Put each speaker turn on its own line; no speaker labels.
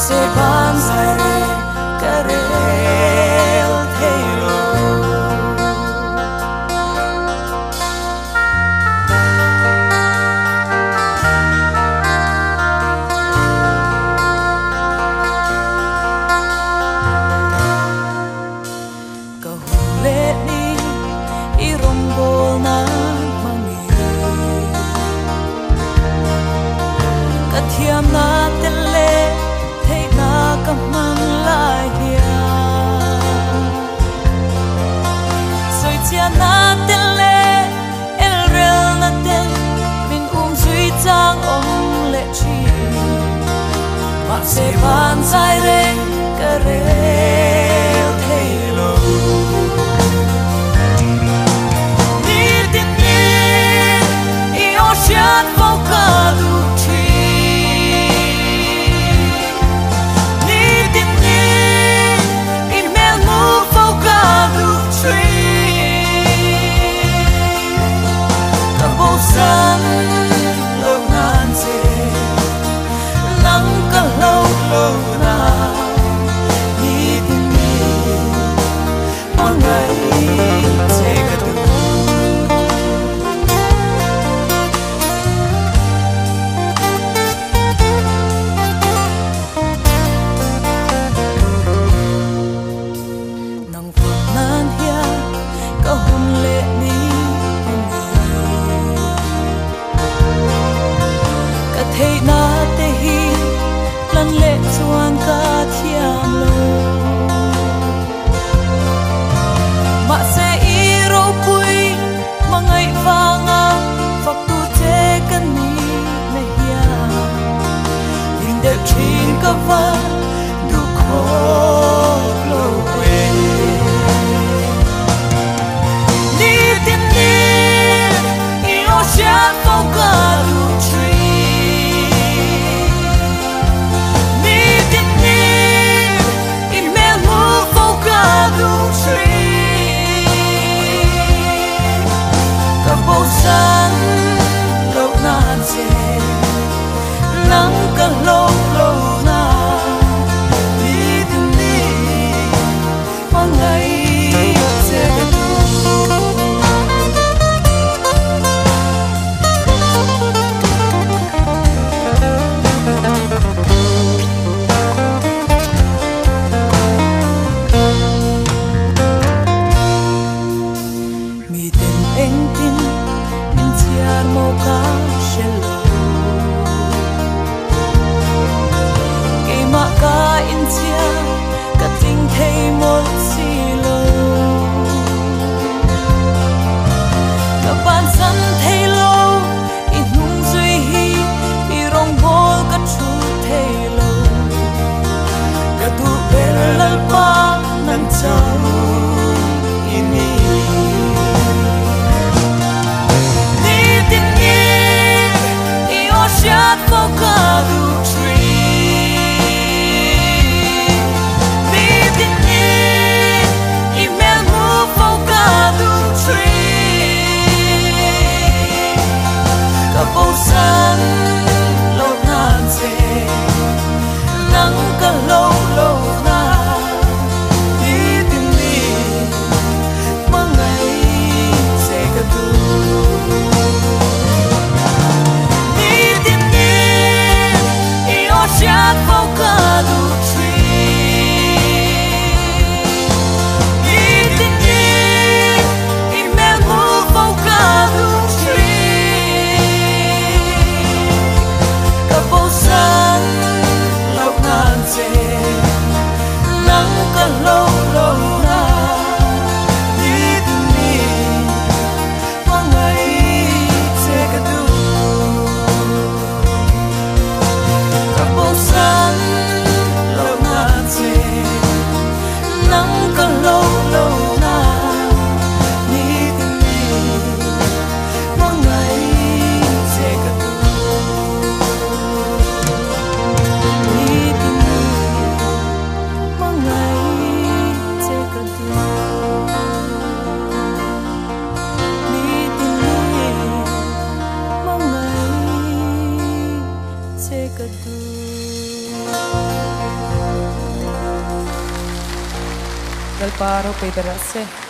se ban zare karel thelo ka hule ni irom bol na mangi ka thiam na tele thei na ka mang lai hia soi chia na tele el rel na ten min zui chang om le chi ma se ban sai re ka re thei lo ni tin ni I ocean focado sun lâu nan se nắng cả lâu lâu na đi tìm đi mỗi ngày sẽ cả tu nắng phút nan hia cả hôn lệ đi thấy na te hi lan lệ chuan ka thiam lo ma se I ro pui mangai wanga fak tu te kan ni na hia in the chin ka va du kho lo we ni tin ni I ocean focado sun lâu nan se nắng cả lâu lâu na đi tìm đi mỗi ngày sẽ mi tên anh tin mo ka shelo ke ma ka in chia ka ting thei mo si lo ka ban san thei lo I nung zui hi I rong bol ka chu thei lo ka tu per lal pa nan chau ini ocean focado tree vive e mesmo focado tree acabou sun lâu nan se nắng cả lâu lâu na đi tìm đi mỗi ngày sẽ cả tu ocean focado tree eating it in mesmo focado tree acabou sun lâu nan se nắng cả lâu lâu na đi tìm đi mỗi ngày sẽ cả tu sun lâu nan se nắng cả lâu lâu na đi tìm đi mỗi ngày sẽ cả tu đi tìm đi mỗi ngày paro pe berase